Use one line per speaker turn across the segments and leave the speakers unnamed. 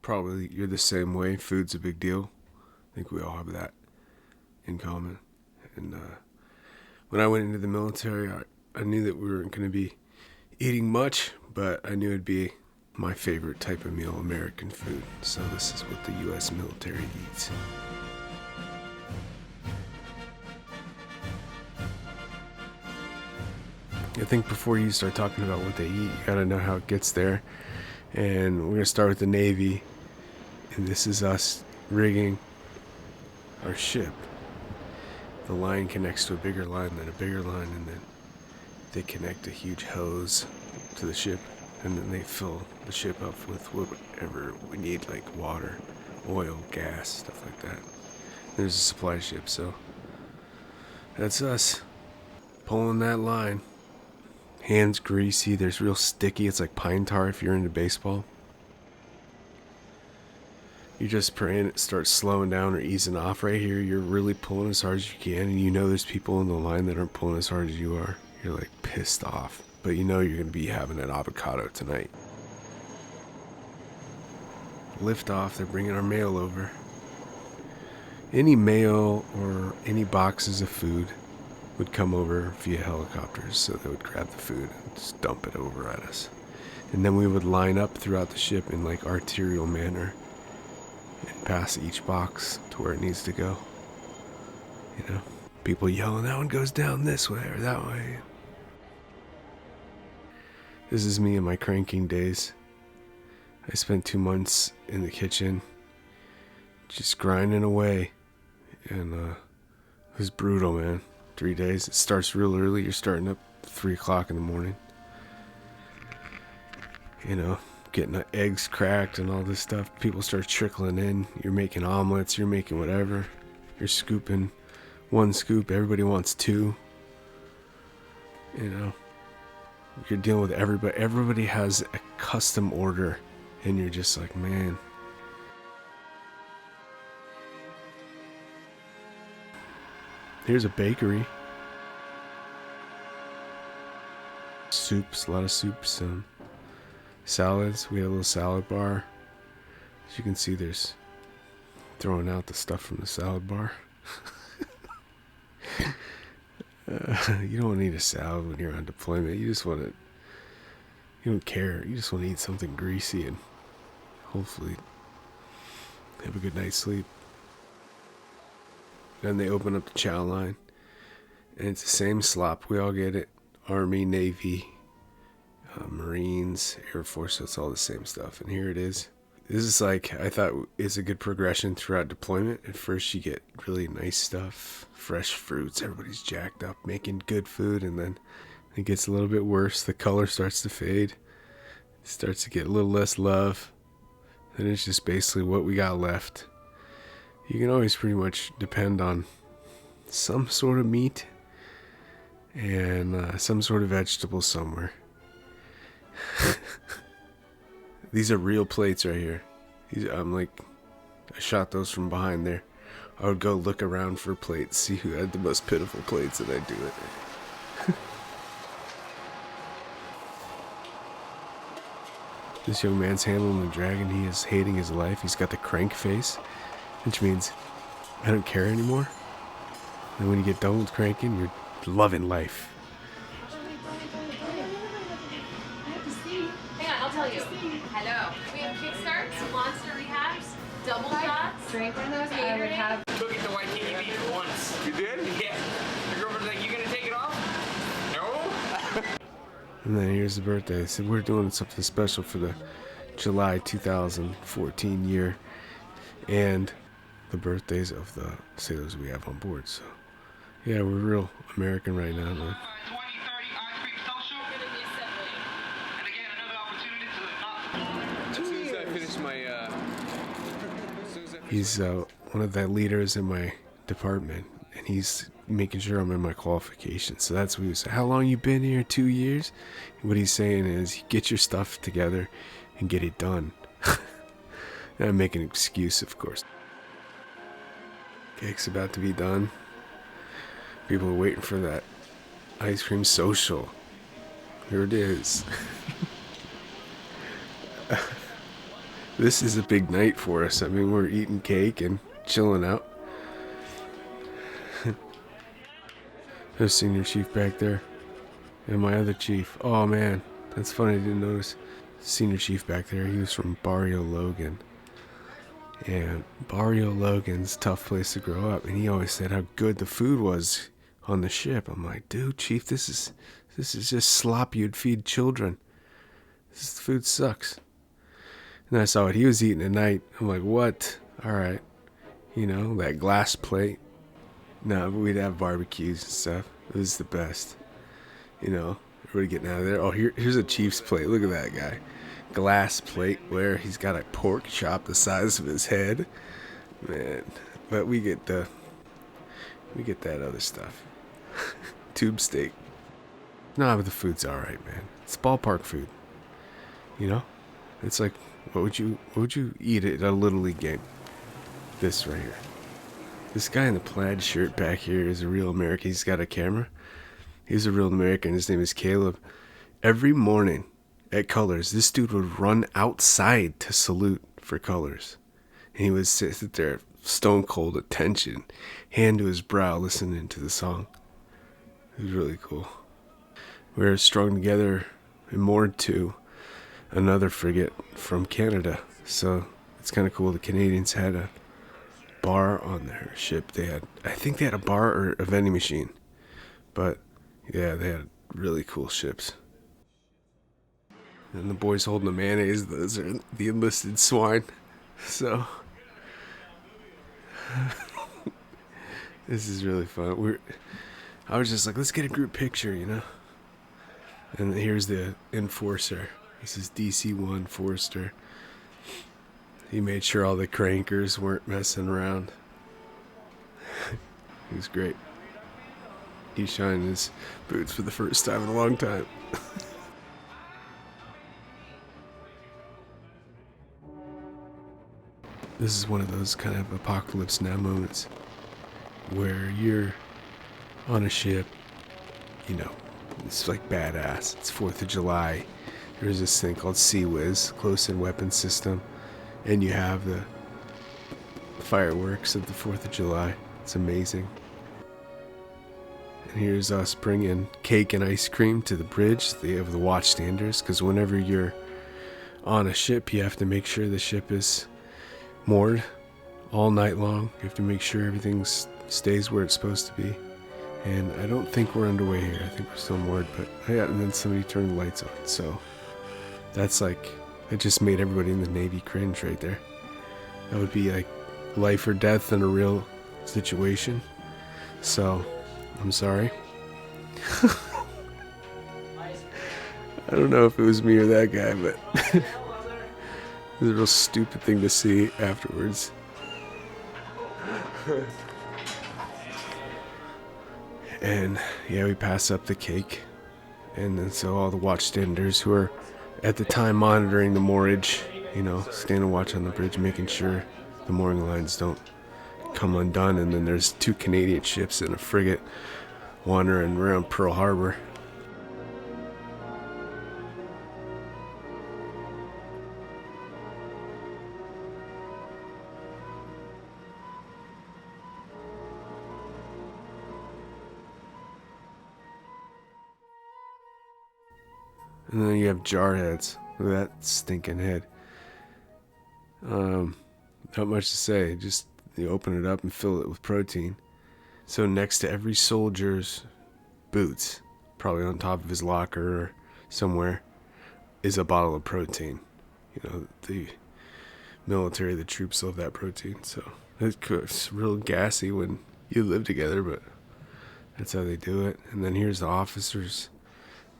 probably you're the same way. Food's a big deal. I think we all have that in common. And when I went into the military, I knew that we weren't going to be eating much, but I knew it'd be my favorite type of meal, American food. So this is what the U.S. military eats. I think before you start talking about what they eat, you gotta know how it gets there. And we're gonna start with the Navy. And this is us rigging our ship. The line connects to a bigger line, then a bigger line, and then they connect a huge hose to the ship. And then they fill the ship up with whatever we need, like water, oil, gas, stuff like that. There's a supply ship, so that's us pulling that line. Hands greasy, there's real sticky. It's like pine tar if you're into baseball. You're just praying it starts slowing down or easing off. Right here, you're really pulling as hard as you can, and you know there's people in the line that aren't pulling as hard as you are. You're like pissed off, but you know you're going to be having an avocado tonight. Lift off, they're bringing our mail over. Any mail or any boxes of food would come over via helicopters, so they would grab the food and just dump it over at us. And then we would line up throughout the ship in like arterial manner and pass each box to where it needs to go. You know, people yelling, that one goes down this way or that way. This is me in my cranking days. I spent 2 months in the kitchen just grinding away, and it was brutal, man. 3 days. It starts real early. You're starting up 3 o'clock in the morning. You know, getting the eggs cracked and all this stuff. People start trickling in. You're making omelets. You're making whatever. You're scooping 1 scoop. Everybody wants 2. You know, you're dealing with everybody. Everybody has a custom order, and you're just like, man. Here's a bakery. Soups, a lot of soups and salads. We have a little salad bar. As you can see, there's throwing out the stuff from the salad bar. You don't need a salad when you're on deployment. You just want to, you don't care. You just want to eat something greasy and hopefully have a good night's sleep. Then they open up the chow line, and it's the same slop. We all get it. Army, Navy, Marines, Air Force, so it's all the same stuff. And here it is. This is like, I thought is a good progression throughout deployment. At first you get really nice stuff, fresh fruits, everybody's jacked up, making good food, and then it gets a little bit worse. The color starts to fade. It starts to get a little less love. Then it's just basically what we got left. You can always pretty much depend on some sort of meat and some sort of vegetable somewhere. These are real plates right here. I shot those from behind there. I would go look around for plates, see who had the most pitiful plates, and I'd do it. This young man's handling the dragon. He is hating his life. He's got the crank face, which means I don't care anymore. And when you get done with cranking, you're loving life.
Hang on, I'll tell you. Hello. We have kickstarts, monster rehabs, double shots.
Drink one of those, I would have.
Took it to Waikiki Beach once.
You did?
Yeah. The girlfriend's like, you gonna take it off? No.
And then here's the birthday. I said, we're doing something special for the July 2014 year and the birthdays of the sailors we have on board. So, yeah, we're real American right now, man. He's one of the leaders in my department, and he's making sure I'm in my qualifications. So that's what he was saying. How long you been here? 2 years? And what he's saying is, get your stuff together and get it done. And I'm making an excuse, of course. Cake's about to be done. People are waiting for that ice cream social. Here it is. This is a big night for us. I mean, we're eating cake and chilling out. There's Senior Chief back there. And my other chief. Oh man, that's funny, I didn't notice. Senior Chief back there, he was from Barrio Logan. And Barrio Logan's a tough place to grow up. And he always said how good the food was on the ship. I'm like, dude, Chief, this is just slop you'd feed children. This food sucks. And I saw what he was eating at night. I'm like, what? Alright. You know, that glass plate. No, but we'd have barbecues and stuff. It was the best. You know, everybody getting out of there. Oh, here's a Chief's plate. Look at that guy. Glass plate where he's got a pork chop the size of his head. Man, but we get that other stuff. Tube steak. Nah, but the food's alright, man. It's ballpark food. You know? It's like, what would you eat at a Little League game? This right here. This guy in the plaid shirt back here is a real American. He's got a camera. He's a real American. His name is Caleb. Every morning at Colors, this dude would run outside to salute for Colors. And he would sit there, stone cold attention, hand to his brow, listening to the song. It was really cool. We were strung together and moored to another frigate from Canada. So it's kind of cool. The Canadians had a bar on their ship. I think they had a bar or a vending machine. But yeah, they had really cool ships. And the boys holding the mayonnaise, those are the enlisted swine. So this is really fun. I was just like, let's get a group picture, you know. And here's the enforcer. This is DC-1 Forrester. He made sure all the crankers weren't messing around. He was great. He's shining his boots for the first time in a long time. This is one of those kind of apocalypse now moments where you're on a ship, you know, it's like badass. It's 4th of July. There's this thing called CWIS, Close-In Weapon System, and you have the fireworks of the 4th of July. It's amazing. And here's us bringing cake and ice cream to the bridge. They have the watchstanders, because whenever you're on a ship, you have to make sure the ship is moored all night long. You have to make sure everything stays where it's supposed to be. And I don't think we're underway here. I think we're still moored, but yeah, and then somebody turned the lights on. So that's like, it just made everybody in the Navy cringe right there. That would be like life or death in a real situation. So I'm sorry. I don't know if it was me or that guy, but it was a real stupid thing to see afterwards. And yeah, we pass up the cake. And then so all the watchstanders who are at the time monitoring the moorage, you know, stand and watch on the bridge, making sure the mooring lines don't come undone. And then there's 2 Canadian ships and a frigate wandering around Pearl Harbor. And then you have jarheads. Look at that stinking head. Not much to say. Just you open it up and fill it with protein. So next to every soldier's boots, probably on top of his locker or somewhere, is a bottle of protein. You know, the military, the troops love that protein. So it's real gassy when you live together, but that's how they do it. And then here's the officers.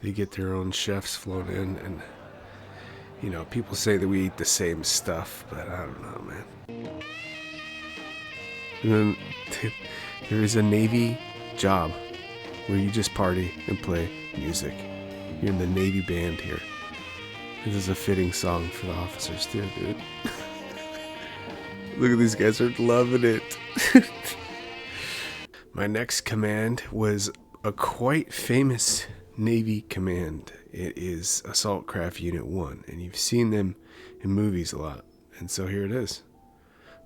They get their own chefs flown in, and you know, people say that we eat the same stuff, but I don't know, man. And then there is a Navy job where you just party and play music. You're in the Navy band here. This is a fitting song for the officers too, dude. Look at these guys are loving it. My next command was a quite famous Navy command. It is Assault Craft Unit 1, and you've seen them in movies a lot. And so here it is.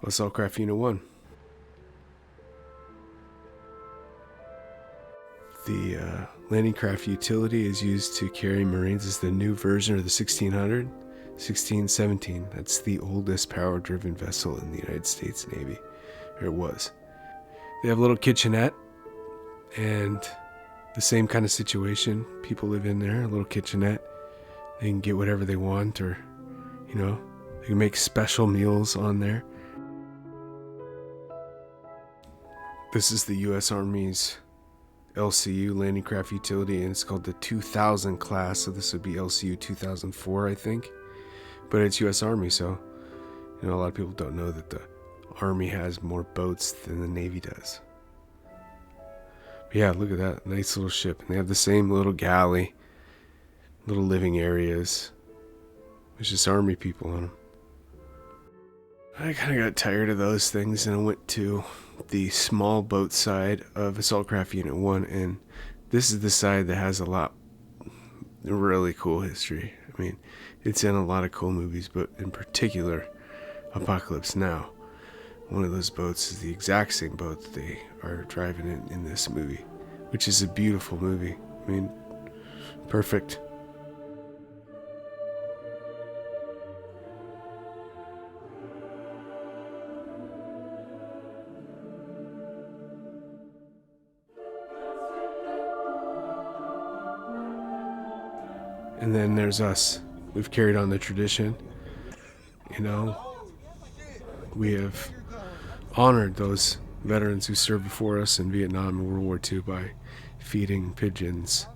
Assault Craft Unit 1. The landing craft utility is used to carry Marines as the new version of the 1600, 1617. That's the oldest power-driven vessel in the United States Navy. Or it was. They have a little kitchenette, and the same kind of situation. People live in there, a little kitchenette. They can get whatever they want, or, you know, they can make special meals on there. This is the U.S. Army's LCU landing craft utility, and it's called the 2000 class, so this would be LCU 2004, I think. But it's U.S. Army, so, you know, a lot of people don't know that the Army has more boats than the Navy does. But yeah, look at that nice little ship, and they have the same little galley, little living areas. There's just Army people on them. I kind of got tired of those things, and I went to the small boat side of Assault Craft Unit 1, and this is the side that has a lot really cool history. I mean, it's in a lot of cool movies, but in particular, Apocalypse Now. One of those boats is the exact same boat that they are driving in this movie, which is a beautiful movie. I mean, perfect. And then there's us. We've carried on the tradition. You know, we have honored those veterans who served before us in Vietnam and World War II by feeding pigeons,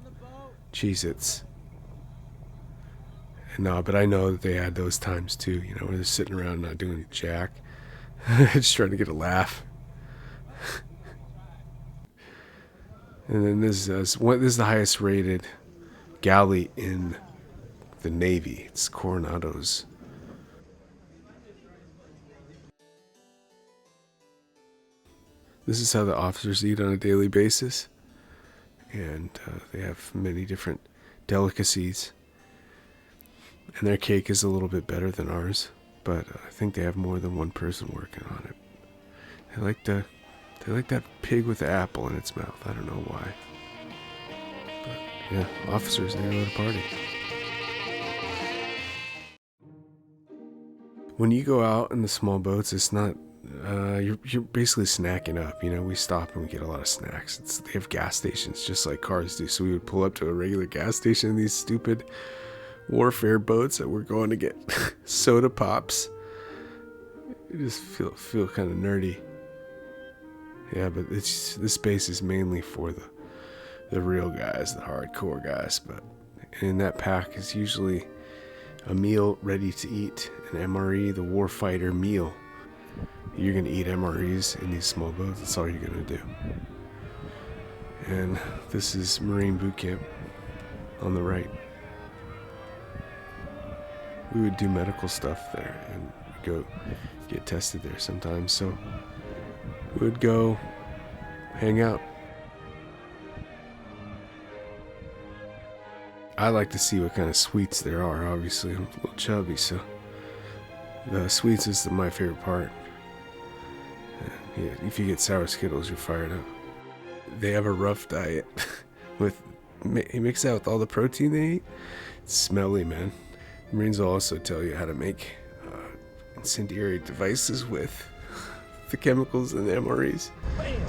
Cheez-Its. But I know that they had those times too, you know, where they're sitting around not doing jack, just trying to get a laugh. And then this is the highest rated galley in the Navy. It's Coronado's. This is how the officers eat on a daily basis, and they have many different delicacies, and their cake is a little bit better than ours, but I think they have more than one person working on it. They like that pig with the apple in its mouth. I don't know why. Yeah, officers, they know how to party. When you go out in the small boats, it's not, you're basically snacking up. You know, we stop and we get a lot of snacks. They have gas stations just like cars do. So we would pull up to a regular gas station in these stupid warfare boats that we're going to get soda pops. You just feel kind of nerdy. Yeah, but this space is mainly for the real guys, the hardcore guys. But in that pack is usually a meal ready to eat, an MRE, the warfighter meal. You're going to eat MREs in these small boats. That's all you're going to do. And this is Marine Boot Camp on the right. We would do medical stuff there and go get tested there sometimes. So we would go hang out. I like to see what kind of sweets there are. Obviously, I'm a little chubby, so the sweets is my favorite part. Yeah, if you get sour Skittles, you're fired up. They have a rough diet. You mix that with all the protein they eat. It's smelly, man. Marines will also tell you how to make incendiary devices with the chemicals in the MREs. Bam!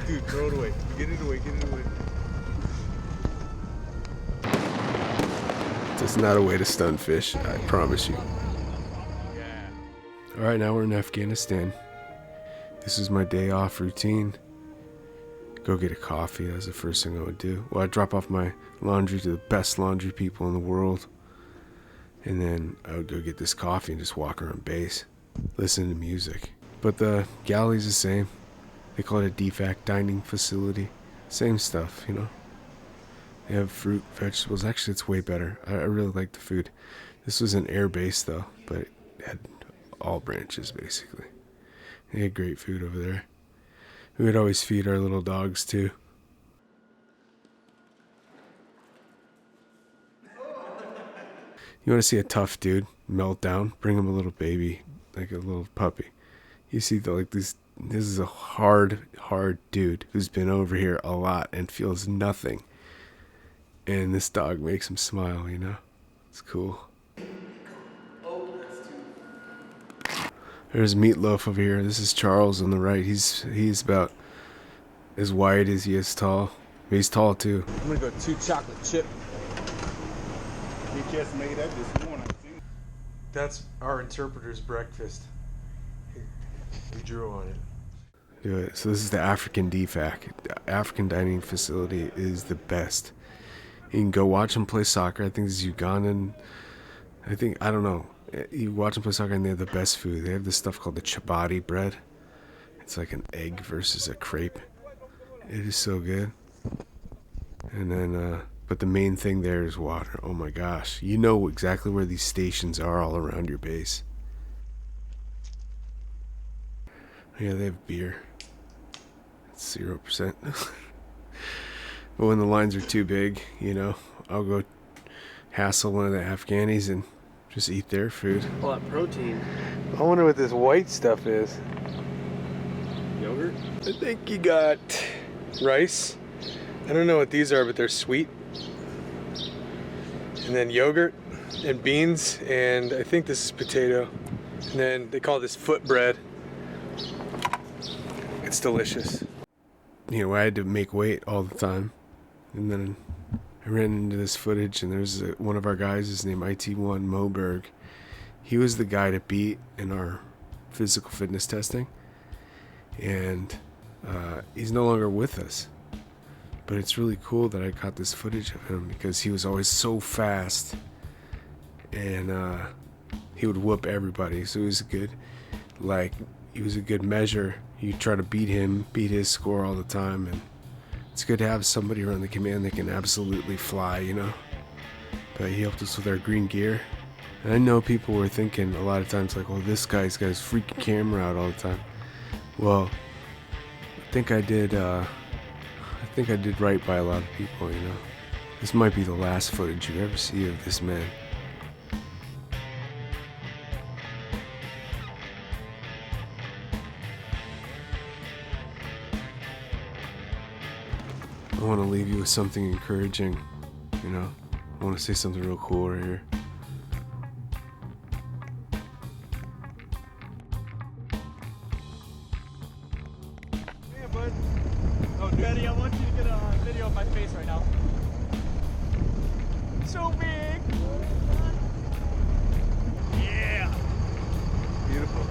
Dude, throw it away. Get it away. It's not a way to stun fish, I promise you. Alright, now we're in Afghanistan. This is my day off routine. Go get a coffee, that's the first thing I would do. Well, I'd drop off my laundry to the best laundry people in the world. And then I would go get this coffee and just walk around base, listen to music. But the galley's the same. They call it a DFAC dining facility. Same stuff, you know. They have fruit, vegetables. Actually, it's way better. I really like the food. This was an air base, though, but it had all branches, basically. They had great food over there. We would always feed our little dogs, too. You want to see a tough dude? meltdown, bring him a little baby, like a little puppy. You see, this is a hard dude who's been over here a lot and feels nothing. And this dog makes him smile, you know? It's cool. There's Meatloaf over here. This is Charles on the right. He's about as wide as he is tall. He's tall too.
I'm gonna go 2 chocolate chip. He just made that this morning.
That's our interpreter's breakfast. We drew on it.
Do it. So this is the African DFAC. The African Dining Facility is the best. You can go watch them play soccer. I think this is Ugandan. I don't know. You watch them play soccer and they have the best food. They have this stuff called the chapati bread. It's like an egg versus a crepe. It is so good. And then, but the main thing there is water. Oh my gosh. You know exactly where these stations are all around your base. Yeah, they have beer. It's 0%. But when the lines are too big, you know, I'll go hassle one of the Afghanis and just eat their food.
All that protein.
I wonder what this white stuff is.
Yogurt?
I think you got rice. I don't know what these are, but they're sweet. And then yogurt and beans, and I think this is potato. And then they call this foot bread. It's delicious. You know, I had to make weight all the time. And then I ran into this footage, and there's one of our guys, his name IT1 Moberg. He was the guy to beat in our physical fitness testing. And he's no longer with us. But it's really cool that I got this footage of him because he was always so fast. And he would whoop everybody. So he was a good measure. You try to beat his score all the time, and it's good to have somebody around the command that can absolutely fly, you know. But he helped us with our green gear. And I know people were thinking a lot of times like, oh, this guy's got his freaking camera out all the time. Well, I think I did right by a lot of people, you know. This might be the last footage you ever see of this man. I want to leave you with something encouraging, you know. I want to say something real cool right here.
Yeah, bud. Oh, Daddy, I want you to get a video of my face right now. So big. Yeah.
Beautiful.